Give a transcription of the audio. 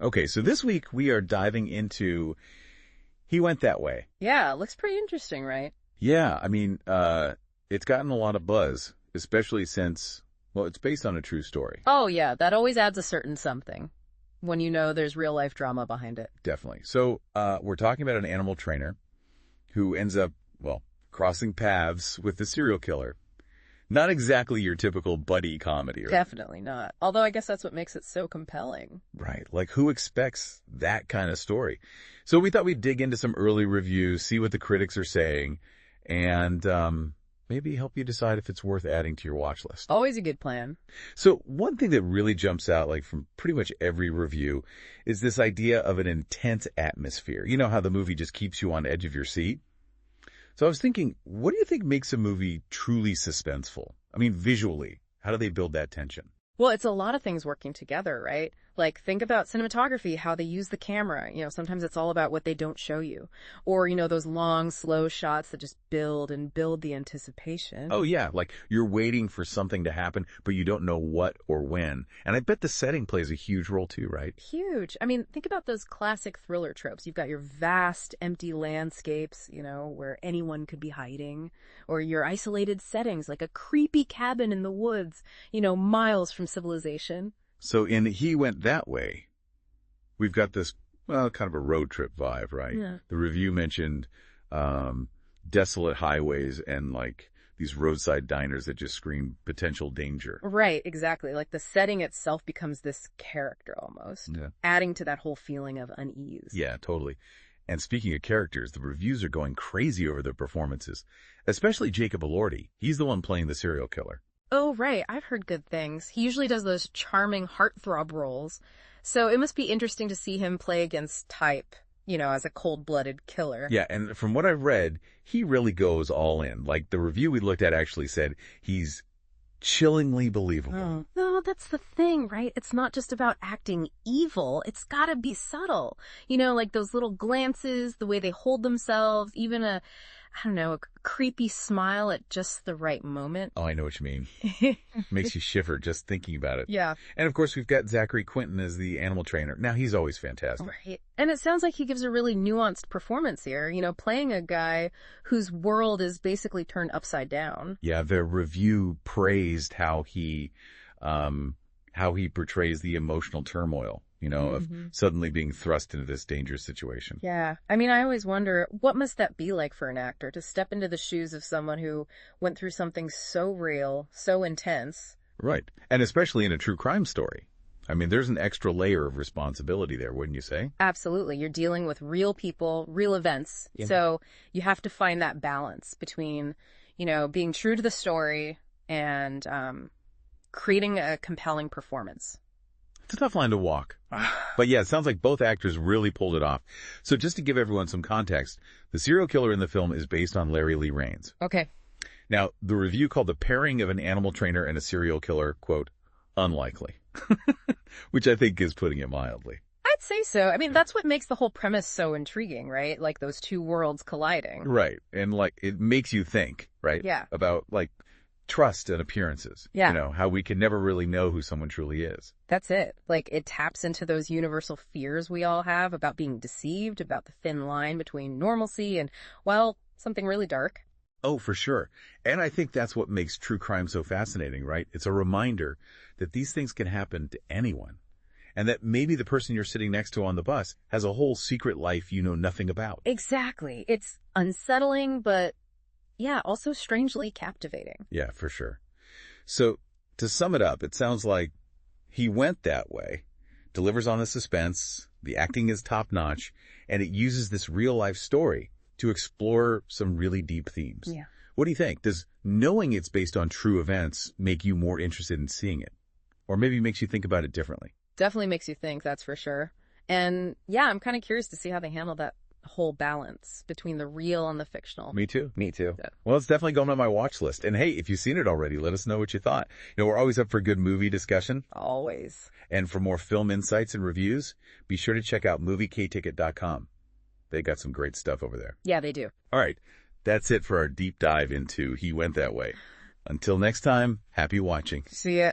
Okay, so this week we are diving into He Went That Way. Yeah, looks pretty interesting, right? Yeah, I mean, it's gotten a lot of buzz, especially since, well, it's based on a true story. Oh, yeah, that always adds a certain something when you know there's real life drama behind it. Definitely. So, we're talking about an animal trainer who ends up, well, crossing paths with the serial killer. Not exactly your typical buddy comedy. Definitely not. Although I guess that's what makes it so compelling. Right. Like, who expects that kind of story? So we thought we'd dig into some early reviews, see what the critics are saying, and maybe help you decide if it's worth adding to your watch list. Always a good plan. So one thing that really jumps out, like from pretty much every review, is this idea of an intense atmosphere. You know how the movie just keeps you on the edge of your seat? So I was thinking, what do you think makes a movie truly suspenseful? I mean, visually, how do they build that tension? Well, it's a lot of things working together, right? Like, think about cinematography, how they use the camera. Sometimes it's all about what they don't show you. Or, those long, slow shots that just build and build the anticipation. Oh, yeah. Like, you're waiting for something to happen, but you don't know what or when. And I bet the setting plays a huge role, too, right? Huge. I mean, think about those classic thriller tropes. You've got your vast, empty landscapes, where anyone could be hiding. Or your isolated settings, like a creepy cabin in the woods, miles from civilization. So in He Went That Way, we've got this, well, kind of a road trip vibe, right? Yeah. The review mentioned desolate highways and like these roadside diners that just scream potential danger. Right, exactly. Like the setting itself becomes this character almost, adding to that whole feeling of unease. Yeah, totally. And speaking of characters, the reviews are going crazy over their performances, especially Jacob Elordi. He's the one playing the serial killer. Oh, right. I've heard good things. He usually does those charming heartthrob roles. So it must be interesting to see him play against type, as a cold-blooded killer. Yeah, and from what I've read, he really goes all in. Like the review we looked at actually said he's chillingly believable. Oh. No, that's the thing, right? It's not just about acting evil. It's gotta be subtle. Like those little glances, the way they hold themselves, even a creepy smile at just the right moment. Oh, I know what you mean. Makes you shiver just thinking about it. Yeah. And of course, we've got Zachary Quinto as the animal trainer. Now, he's always fantastic. Right. And it sounds like he gives a really nuanced performance here, playing a guy whose world is basically turned upside down. Yeah, the review praised how he portrays the emotional turmoil, of suddenly being thrust into this dangerous situation. Yeah. I mean, I always wonder, what must that be like for an actor to step into the shoes of someone who went through something so real, so intense? Right. And especially in a true crime story. I mean, there's an extra layer of responsibility there, wouldn't you say? Absolutely. You're dealing with real people, real events. Yeah. So you have to find that balance between, being true to the story and creating a compelling performance. It's a tough line to walk. But yeah, it sounds like both actors really pulled it off. So just to give everyone some context, the serial killer in the film is based on Larry Lee Raines. Okay. Now, the review called the pairing of an animal trainer and a serial killer, quote, unlikely. Which I think is putting it mildly. I'd say so. I mean, that's what makes the whole premise so intriguing, right? Like those two worlds colliding. Right. And like, it makes you think, right? Yeah. About like trust and appearances. Yeah. How we can never really know who someone truly is. That's it. Like, it taps into those universal fears we all have about being deceived, about the thin line between normalcy and, well, something really dark. Oh, for sure. And I think that's what makes true crime so fascinating, right? It's a reminder that these things can happen to anyone. And that maybe the person you're sitting next to on the bus has a whole secret life you know nothing about. Exactly. It's unsettling, but yeah, also strangely captivating. Yeah, for sure. So to sum it up, it sounds like He Went That Way delivers on the suspense, the acting is top notch, and it uses this real life story to explore some really deep themes. Yeah. What do you think? Does knowing it's based on true events make you more interested in seeing it? Or maybe makes you think about it differently? Definitely makes you think, that's for sure. And yeah, I'm kind of curious to see how they handle that whole balance between the real and the fictional. Me too. Yeah. Well, it's definitely going on my watch list. And hey, if you've seen it already, let us know what you thought. We're always up for good movie discussion. Always. And for more film insights and reviews, be sure to check out MovieKaTicket.com. They got some great stuff over there. Yeah, they do. All right. That's it for our deep dive into He Went That Way. Until next time, happy watching. See ya.